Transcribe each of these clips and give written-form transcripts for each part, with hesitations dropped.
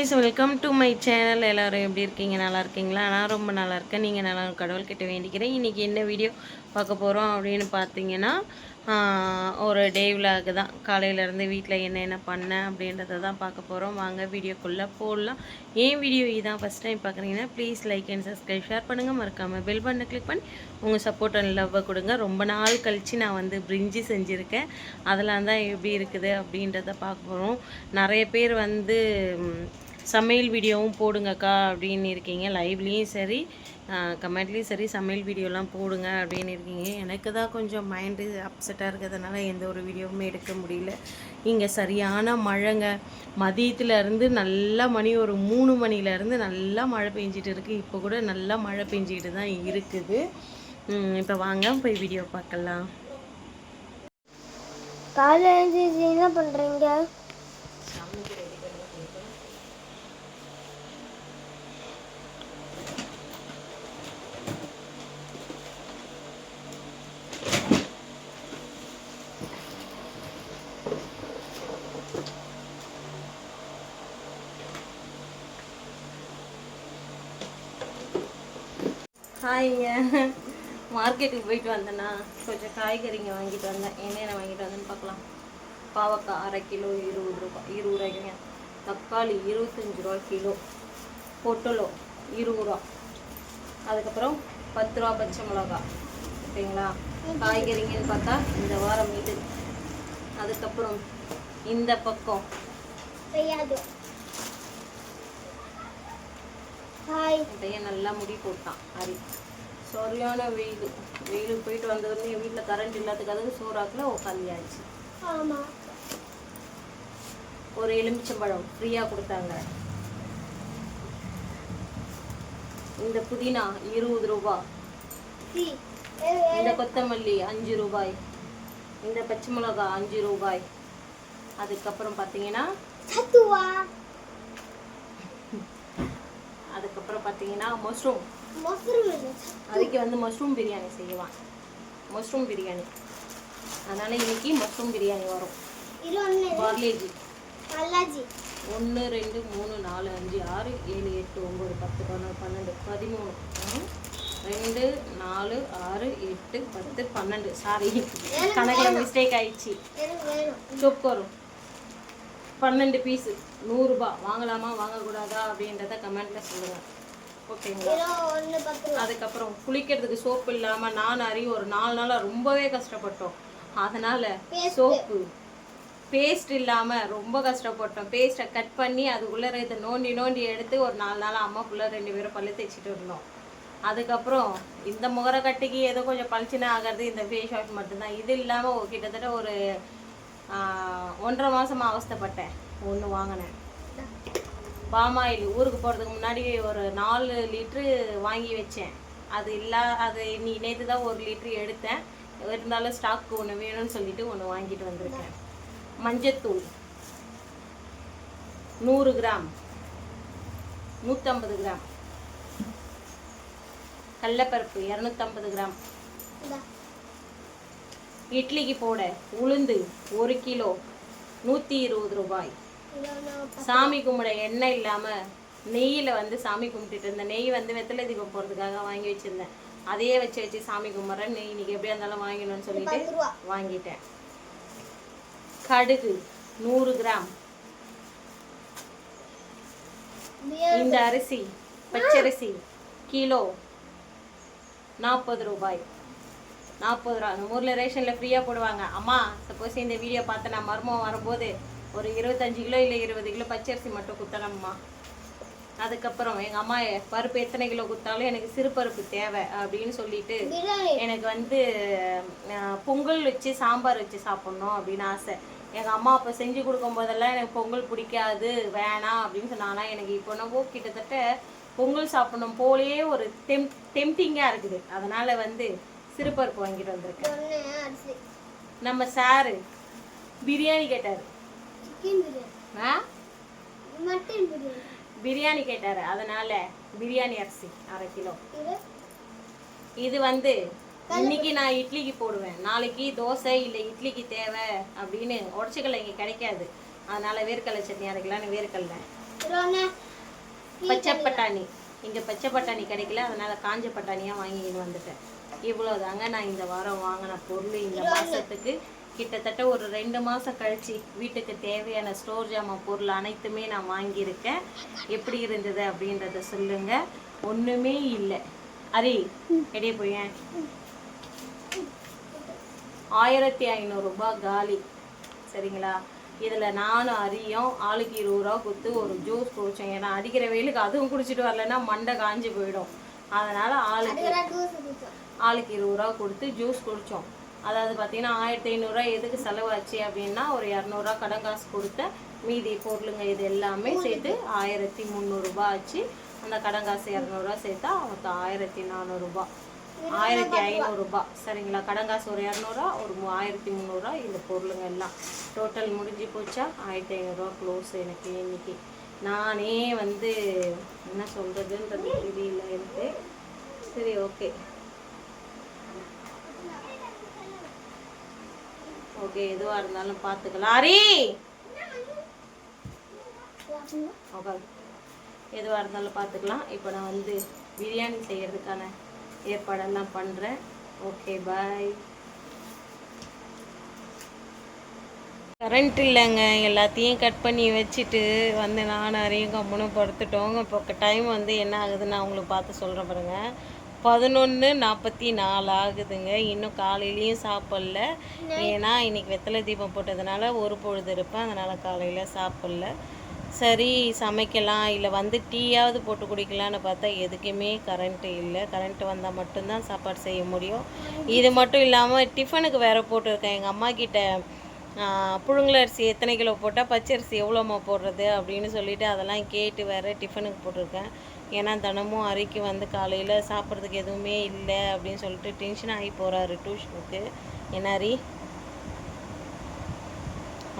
Guys, welcome to my channel. எல்லோரும் எப்படி இருக்கீங்க? நல்லா இருக்கீங்களா? நான் ரொம்ப நல்லா இருக்கேன். நீங்கள் நல்லா கடவுள்கிட்ட வேண்டிக்கிறேன். இன்றைக்கி என்ன வீடியோ பார்க்க போகிறோம் அப்படின்னு பார்த்தீங்கன்னா, ஒரு டே விலாக் தான். காலையிலேருந்து வீட்டில் என்னென்ன பண்ணேன் அப்படின்றத தான் பார்க்க போகிறோம். வாங்க வீடியோக்குள்ளே போடலாம். ஏன் வீடியோ இதான் ஃபஸ்ட் டைம் பார்க்குறீங்கன்னா please like and subscribe, share பண்ணுங்கள். மறக்காமல் பெல் பட்டனை கிளிக் பண்ணி உங்கள் சப்போர்ட் அண்ட் லவ்வை கொடுங்க. ரொம்ப நாள் கழித்து நான் வந்து பிரிஞ்சி செஞ்சுருக்கேன். அதெல்லாம் தான் எப்படி இருக்குது அப்படின்றத பார்க்க போகிறோம். நிறைய பேர் வந்து சமையல் வீடியோவும் போடுங்கக்கா அப்படின்னு இருக்கீங்க. லைவ்லேயும் சரி, கமெண்ட்லேயும் சரி சமையல் வீடியோலாம் போடுங்க அப்படின்னு இருக்கீங்க. எனக்கு தான் கொஞ்சம் மைண்டு அப்செட்டாக இருக்கிறதுனால எந்த ஒரு வீடியோவுமே எடுக்க முடியல. இங்கே சரியான மழைங்க. மதியத்துலேருந்து நல்லா மணி ஒரு 3 மணிலேருந்து நல்லா மழை பெஞ்சிட்டு இருக்குது. இப்போ கூட நல்லா மழை பெஞ்சிக்கிட்டு தான் இருக்குது. இப்போ வாங்க போய் வீடியோ பார்க்கலாம். காலையில் என்ன பண்ணுறீங்க? ஹாய்ங்க. மார்க்கெட்டுக்கு போயிட்டு வந்தேன்னா கொஞ்சம் காய்கறிங்க வாங்கிட்டு வந்தேன். என்னென்ன வாங்கிட்டு வந்தேன்னு பார்க்கலாம். பாவக்காய் 1/2 கிலோ 20 ரூபாய், 20 ரூபாய்க்குங்க. தக்காளி 25 ரூபா கிலோ. பொட்டலோ 20 ரூபா. அதுக்கப்புறம் 10 ரூபா பச்சை மிளகா. ஓகேங்களா? காய்கறிங்கன்னு பார்த்தா இந்த வாரம் இது. அதுக்கப்புறம் இந்த பக்கம் பையன் நல்லா முடி போட்டான். ஹரி சரியான வெயிலுக்கு போயிட்டு வந்ததுமே என் வீட்டில் கரண்ட் இல்லாததுக்காக சோறாக்கில் உட்காந்தியாச்சு. ஒரு எலுமிச்சம்பழம் ஃப்ரீயாக கொடுத்தாங்க. இந்த புதினா 20 ரூபா. இந்த கொத்தமல்லி 5 ரூபாய். இந்த பச்சை மிளகா 5 ரூபாய். அதுக்கப்புறம் பார்த்தீங்கன்னா மஷ்ரூம். அதுக்கு வந்து மஷ்ரூம் பிரியாணி செய்வான். மஷ்ரூம் பிரியாணி. அதனால இன்னைக்கு மஷ்ரூம் பிரியாணி வரும். பார்லேஜி 1 2 3 4 5 6 7 8 9 10 11 12 13 2 4 6 8 10 12. சாரி, கணக்கில் மிஸ்டேக் ஆயிடுச்சு. சொப்பு வரும் 12 பீஸு 100 ரூபா. வாங்கலாமா வாங்கக்கூடாதா அப்படின்றத கமெண்ட்டில் சொல்லுங்கள். ஓகேங்களா? அதுக்கப்புறம் குளிக்கிறதுக்கு சோப்பு இல்லாமல் நான் ஒரு 4 நாளாக ரொம்பவே கஷ்டப்பட்டோம். அதனால் சோப்பு பேஸ்ட் இல்லாமல் ரொம்ப கஷ்டப்பட்டோம். பேஸ்ட்டை கட் பண்ணி அதுக்குள்ளே இதை நோண்டி எடுத்து ஒரு 4 நாளாக அம்மா பிள்ளை 2 பேரும் பல்லு தைச்சிட்டு இருந்தோம். அதுக்கப்புறம் இந்த முகரக்கட்டிக்கு ஏதோ கொஞ்சம் பளிச்சுன்னு ஆகிறது இந்த ஃபேஸ் வாஷ் மட்டும்தான். இது இல்லாமல் கிட்டத்தட்ட ஒரு 1.5 மாதமாக அவஸ்தைப்பட்டேன். ஒன்று வாங்கினேன். பாமாயில் ஊருக்கு போகிறதுக்கு முன்னாடி ஒரு 4 லிட்ரு வாங்கி வச்சேன். அது நேற்று தான் 1 லிட்ரு எடுத்தேன். இருந்தாலும் ஸ்டாக்கு ஒன்று வேணும்னு சொல்லிட்டு ஒன்று வாங்கிட்டு வந்திருக்கேன். மஞ்சத்தூள் 100 கிராம் 150 கிராம். கடலைப்பருப்பு 250 கிராம். இட்லிக்கு போட உளுந்து 1 கிலோ 120 ரூபாய். சாமி கும்பிட எண்ணெய் இல்லாமல் நெய்யில் வந்து சாமி கும்பிட்டுட்டு இருந்தேன். நெய் வந்து வெத்தலை தீபம் போகிறதுக்காக வாங்கி வச்சுருந்தேன். அதையே வச்சு சாமி கும்பிட்றேன். நெய் இன்னைக்கு எப்படியா இருந்தாலும் வாங்கணும்னு சொல்லிட்டு வாங்கிட்டேன். கடுகு 100 கிராம். இந்த அரிசி பச்சரிசி கிலோ 40 ரூபாய். 40 ரூபா. நம்ம ஊரில் ரேஷனில் ஃப்ரீயாக போடுவாங்க. அம்மா சப்போஸ் இந்த வீடியோ பார்த்து நான் மருமம் வரும்போது ஒரு 25 கிலோ இல்லை 20 கிலோ பச்சரிசி மட்டும் குத்தலாம்மா. அதுக்கப்புறம் எங்கள் அம்மா பருப்பு எத்தனை கிலோ குத்தாலும் எனக்கு சிறு பருப்பு தேவை அப்படின்னு சொல்லிட்டு எனக்கு வந்து பொங்கல் வச்சு சாம்பார் வச்சு சாப்பிட்ணும் அப்படின்னு ஆசை. எங்கள் அம்மா அப்போ செஞ்சு கொடுக்கும் போதெல்லாம் எனக்கு பொங்கல் பிடிக்காது, வேணாம் அப்படின்னு சொன்னாங்கன்னா எனக்கு இப்போ என்னவோ கிட்டத்தட்ட பொங்கல் சாப்பிடணும் போலேயே ஒரு டெம்டிங்காக இருக்குது. அதனால் வந்து சிறுபருப்பு வாங்கிட்டு வந்திருக்கேன். நம்ம சாரு பிரியாணி கேட்டார். பிரியாணி கேட்டாரு. அதனால பிரியாணி அரிசி 1/2 கிலோ. இது வந்து இன்னைக்கு நான் இட்லிக்கு போடுவேன், நாளைக்கு தோசை இல்லை இட்லிக்கு தேவை அப்படின்னு. உடச்சிக்கல்ல இங்கே கிடைக்காது. அதனால வேர்க்கடலை சட்னி அரைக்கலான்னு வேர்க்கடலை பச்சை பட்டாணி. இங்கே பச்சை பட்டாணி கிடைக்கல, அதனால் காஞ்ச பட்டாணியாக வாங்கிட்டு வந்துட்டேன். இவ்வளோ தாங்க நான் இந்த வாரம் வாங்கின பொருள். இந்த மாதத்துக்கு கிட்டத்தட்ட ஒரு 2 மாதம் கழிச்சு வீட்டுக்கு தேவையான ஸ்டோர் ஜாமான் பொருள் அனைத்துமே நான் வாங்கியிருக்கேன். எப்படி இருந்தது அப்படின்றத சொல்லுங்கள். ஒன்றுமே இல்லை. அரி எடையே போயேன். 1500 ரூபாய் காலி. சரிங்களா? இதில் நானும் அரியும் ஆளுக்கு 20 ரூபா கொடுத்து ஒரு ஜூஸ் குடித்தோம். ஏன்னா அடிக்கிற வெயிலுக்கு அதுவும் குடிச்சிட்டு வரலன்னா மண்டை காஞ்சி போயிடும். அதனால் ஆளுக்கு 20 ரூபா கொடுத்து ஜூஸ் குடித்தோம். அதாவது பார்த்தீங்கன்னா 1500 ரூபா எதுக்கு செலவாச்சு அப்படின்னா ஒரு 200 ரூபா கடன் காசு கொடுத்த மீதி பொருளுங்க இது எல்லாமே சேர்த்து 1300 ரூபாய் ஆச்சு. அந்த கடன் காசு 200 ரூபா சேர்த்தா அவருக்கு 1400 ரூபாய், 1500 ரூபாய். சரிங்களா? கடன் காசு ஒரு 200 ரூபா, ஒரு 1300 ரூபா. இந்த பொருளுங்க எல்லாம் டோட்டல் முடிஞ்சு போச்சா 1500 ரூபா க்ளோஸ் எனக்கு இன்னைக்கு. நானே வந்து என்ன சொல்கிறதுன்றது தெரியல எனக்கு. சரி, ஓகே ஓகே, எதுவாக இருந்தாலும் பார்த்துக்கலாம். அரி ஓகே, எதுவாக இருந்தாலும் பார்த்துக்கலாம். இப்போ நான் வந்து பிரியாணி செய்கிறதுக்கான ஏற்பாடெல்லாம் பண்ணுறேன். ஓகே, பாய். கரண்ட் இல்லைங்க, எல்லாத்தையும் கட் பண்ணி வச்சுட்டு வந்து நான் அரையும் கம்முன்னு படுத்துட்டோங்க. இப்போ டைம் வந்து என்ன ஆகுதுன்னு நான் உங்களுக்கு பார்த்து சொல்கிறேன் பாருங்கள். 11:44 ஆகுதுங்க. இன்னும் காலையிலையும் சாப்பிடல. ஏன்னா இன்றைக்கி வெத்தலை தீபம் போட்டதுனால ஒரு பொழுது இருப்பேன், அதனால் காலையில் சாப்பிடல. சரி சமைக்கலாம், இல்லை வந்து டீயாவது போட்டு குடிக்கலான்னு பார்த்தா எதுக்குமே கரண்ட்டு இல்லை. கரண்ட்டு வந்தால் மட்டும்தான் சாப்பாடு செய்ய முடியும். இது மட்டும் இல்லாமல் டிஃபனுக்கு வேறு போட்டிருக்கேன். எங்கள் அம்மா கிட்ட புழுங்கல் அரிசி எத்தனை கிலோ போட்டால் பச்சரிசி எவ்வளோம்மா போடுறது அப்படின்னு சொல்லிவிட்டு அதெல்லாம் கேட்டு வேறு டிஃபனுக்கு போட்டிருக்கேன். ஏன்னா தினமும் அரிக்கு வந்து காலையில் சாப்பிட்றதுக்கு எதுவுமே இல்லை அப்படின்னு சொல்லிட்டு டென்ஷன் ஆகி போகிறாரு டியூஷனுக்கு. என்ன அரி?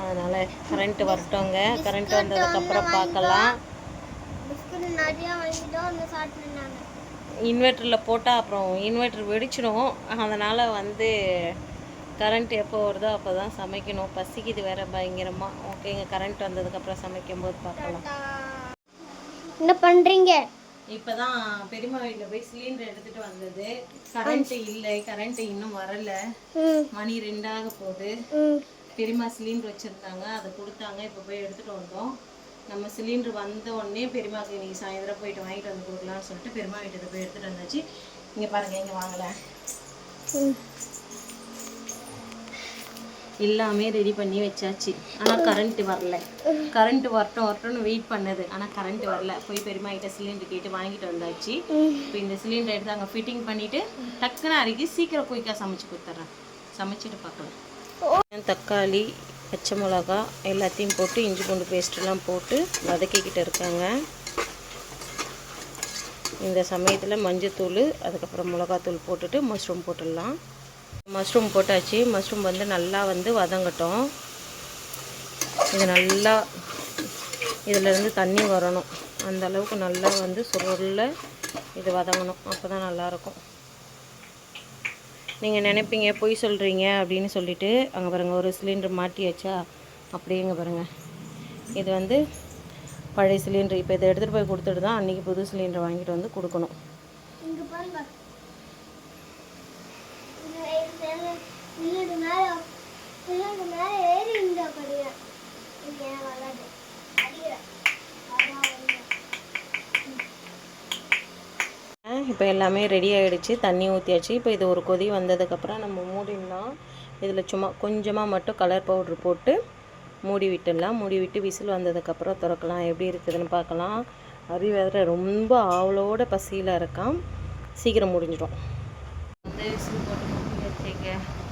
அதனால் கரண்ட்டு வரட்டோங்க. கரண்ட் வந்ததுக்கப்புறம் பார்க்கலாம். இன்வெர்ட்டரில் போட்டால் அப்புறம் இன்வெர்ட்டர் வெடிச்சிடும். அதனால் வந்து கரண்ட் எப்போ வருதோ அப்போ தான் சமைக்கணும். பசிக்குது வேறு பயங்கரமாக. ஓகேங்க, கரண்ட் வந்ததுக்கப்புறம் சமைக்கும்போது பார்க்கலாம். என்ன பண்ணுறீங்க? இப்போ தான் பெரியம்மா வீட்டில் போய் சிலிண்டர் எடுத்துகிட்டு வந்தது. கரண்ட்டு இல்லை, கரண்ட்டு இன்னும் வரலை. மணி 2 ஆக போகுது. பெரியம்மா சிலிண்டர் வச்சுருந்தாங்க, அதை கொடுத்தாங்க. இப்போ போய் எடுத்துகிட்டு வந்தோம். நம்ம சிலிண்டர் வந்த உடனே பெரியம்மாவுக்கு இன்றைக்கி சாயந்தரம் போயிட்டு வாங்கிட்டு வந்து கொடுக்கலான்னு சொல்லிட்டு பெரியம்மா வீட்டுக்கு போய் எடுத்துகிட்டு வந்தாச்சு. இங்கே பாருங்கள், இங்கே வாங்கலை, எல்லாமே ரெடி பண்ணி வச்சாச்சு. ஆனால் கரண்ட்டு வரல. கரண்ட்டு வரட்டும்னு வெயிட் பண்ணது, ஆனால் கரண்ட்டு வரல. போய் பெரியம்மா கிட்ட சிலிண்டர் கேட்டு வாங்கிட்டு வந்தாச்சு. இப்போ இந்த சிலிண்டர் எடுத்து அங்கே ஃபிட்டிங் பண்ணிவிட்டு டக்குன்னு அரைக்கி சீக்கிரம் குயிக்காக சமைச்சு கொடுத்துட்றேன். சமைச்சிட்டு பார்க்கலாம். தக்காளி, பச்சை மிளகா எல்லாத்தையும் போட்டு இஞ்சி பூண்டு பேஸ்ட்டெல்லாம் போட்டு வதக்கிக்கிட்டு இருக்காங்க. இந்த சமயத்தில் மஞ்சத்தூள், அதுக்கப்புறம் மிளகாத்தூள் போட்டுட்டு மஷ்ரூம் போட்டுடலாம். மஷ்ரூம் போட்டாச்சு. மஷ்ரூம் வந்து நல்லா வந்து வதங்கட்டும். இது நல்லா இதிலேருந்து தண்ணி வரணும். அந்த அளவுக்கு நல்லா வந்து சுருளில் இது வதங்கணும். அப்போ தான் நல்லாயிருக்கும். நீங்கள் நினைப்பீங்க பொய் சொல்கிறீங்க அப்படின்னு சொல்லிட்டு அங்கே பாருங்கள் ஒரு சிலிண்டர் மாட்டியாச்சா? அப்படியேங்க பாருங்கள், இது வந்து பழைய சிலிண்டர். இப்போ இதை எடுத்துகிட்டு போய் கொடுத்துட்டு தான் அன்றைக்கி புது சிலிண்டர் வாங்கிட்டு வந்து கொடுக்கணும். இப்போ எல்லாமே ரெடி ஆகிடுச்சு. தண்ணி ஊற்றியாச்சு. இப்போ இது ஒரு கொதி வந்ததுக்கப்புறம் நம்ம மூடிடலாம். இதில் சும்மா கொஞ்சமாக மட்டும் கலர் பவுட்ரு போட்டு மூடி விட்டுடலாம். மூடி விட்டு விசில் வந்ததுக்கப்புறம் திறக்கலாம். எப்படி இருக்குதுன்னு பார்க்கலாம். அரி வேறு ரொம்ப ஆவலோட பசியில் இருக்கான். சீக்கிரம் முடிஞ்சிடும். வந்து விசில் போட்டு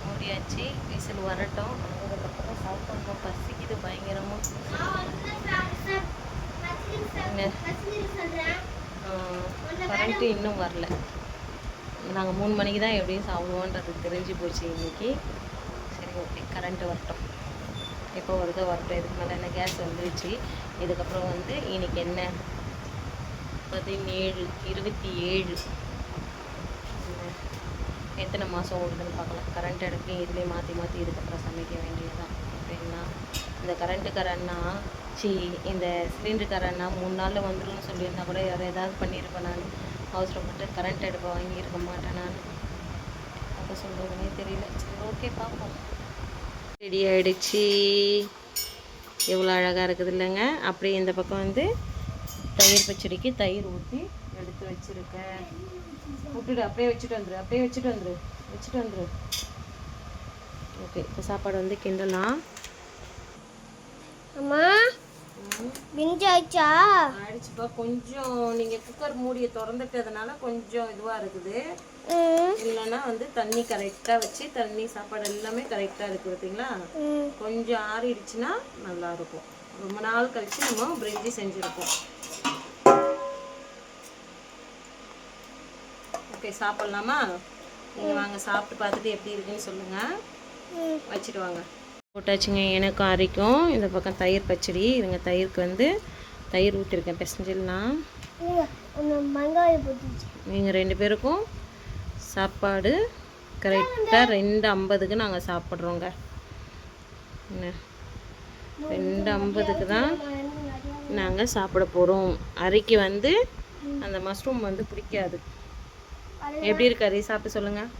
மூடியாச்சு. விசில் வரட்டும். அதுக்கப்புறம் சாப்பிடணும். பசிக்குது பயங்கரமாக. கரண்ட்டு இன்னும் வரல. நாங்கள் 3 மணிக்கு தான் எப்படியும் சாப்பிடுவோன்றது தெரிஞ்சு போச்சு இன்றைக்கி. சரி, ஓகே, கரண்ட்டு வரட்டும். எப்போ வருதோ வரட்டும். இதுக்கு மேலே என்ன கேஸ் வந்துருச்சு. இதுக்கப்புறம் வந்து இன்றைக்கி என்ன 17, 27 எத்தனை மாதம் ஓடுதுன்னு பார்க்கலாம். கரண்ட் எடுக்க இதுலேயே மாற்றி இதுக்கப்புறம் சமைக்க வேண்டியதுதான். பார்த்தீங்கன்னா இந்த கரண்ட்டுக்காரன்னா இந்த சிலிண்டருக்காரன்னா 3 நாளில் வந்துடும்னு சொல்லியிருந்தா கூட யாரும் ஏதாவது பண்ணியிருப்பேன். நான் அவசரப்பட்டு கரண்ட் அடுப்பை வாங்கியிருக்க மாட்டேன். நான் அப்போ சொல்கிறதுனே தெரியல. சரி, ஓகே, பார்ப்போம். ரெடி ஆகிடுச்சு. எவ்வளோ அழகாக இருக்குது இல்லைங்க. அப்படியே இந்த பக்கம் வந்து தயிர் பச்சடிக்கு தயிர் ஊற்றி எடுத்து வச்சுருக்கேன். விட்டுடு, அப்படியே வச்சுட்டு வந்துடு. ஓகே, இப்போ சாப்பாடு வந்து கிண்டலாம். அம்மா பிஞ்சாச்சா ஆயிடுச்சுப்பா. கொஞ்சம் நீங்கள் குக்கர் மூடியை திறந்துட்டதுனால கொஞ்சம் இதுவாக இருக்குது. இல்லைன்னா வந்து தண்ணி கரெக்டாக வச்சு சாப்பாடு எல்லாமே கரெக்டாக இருக்குது பார்த்தீங்களா. கொஞ்சம் ஆறிடுச்சுன்னா நல்லாயிருக்கும். ரொம்ப நாள் கழித்து நம்ம பிரிஞ்சி செஞ்சுருக்கோம். ஓகே, சாப்பிட்லாமா? நீங்கள் வாங்க, சாப்பிட்டு பார்த்துட்டு எப்படி இருக்குன்னு சொல்லுங்கள். வச்சுட்டு வாங்க. போட்டாச்சுங்க. எனக்கும் அரைக்கும். இந்த பக்கம் தயிர் பச்சடி. இதுங்க தயிருக்கு வந்து தயிர் ஊற்றிருக்கேன். பெசஞ்சிடலாம். நீங்கள் 2 பேருக்கும் சாப்பாடு கரெக்டாக 2:50க்கு நாங்கள் சாப்பிட்றோங்க. 2:50க்கு தான் நாங்கள் சாப்பிட போகிறோம். அரைக்கு வந்து அந்த மஷ்ரூம் வந்து பிடிக்காது. எப்படி இருக்கு அரை? சாப்பிட்டு சொல்லுங்கள்.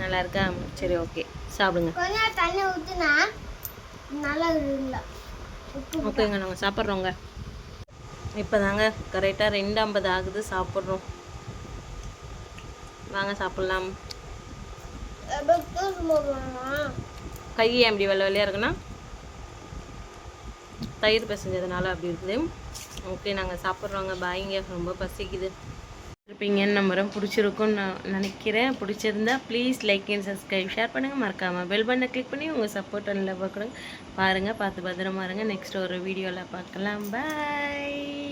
நல்லா இருக்கா? சரி, ஓகே, சாப்பிடுங்க. தண்ணி ஊற்றினா நல்லா இருக்குங்களா? ஓகேங்க, நாங்கள் சாப்பிட்றோங்க. இப்போ தாங்க கரெக்டாக 2:50 ஆகுது. சாப்பிட்றோம். வாங்க சாப்பிட்லாம். கை அப்படி வெள்ளை வெள்ளையாக இருக்குன்னா தயிர் பிசைஞ்சதுனால அப்படி இருக்குது. ஓகே, நாங்கள் சாப்பிட்றோங்க. பாய்ங்க, ரொம்ப பசிக்குது. இருப்பீங்கன்னு நம்புகிறேன். பிடிச்சிருக்குன்னு நான் நினைக்கிறேன். பிடிச்சிருந்தா please like and subscribe, share பண்ணுங்கள். மறக்காமல் பெல் பட்டனை கிளிக் பண்ணி உங்கள் சப்போர்ட் அண்ட் லவ் கொடுங்க. பாருங்கள், பார்த்து பத்திரமா இருங்க. நெக்ஸ்ட் ஒரு வீடியோவில் பார்க்கலாம். பாய்.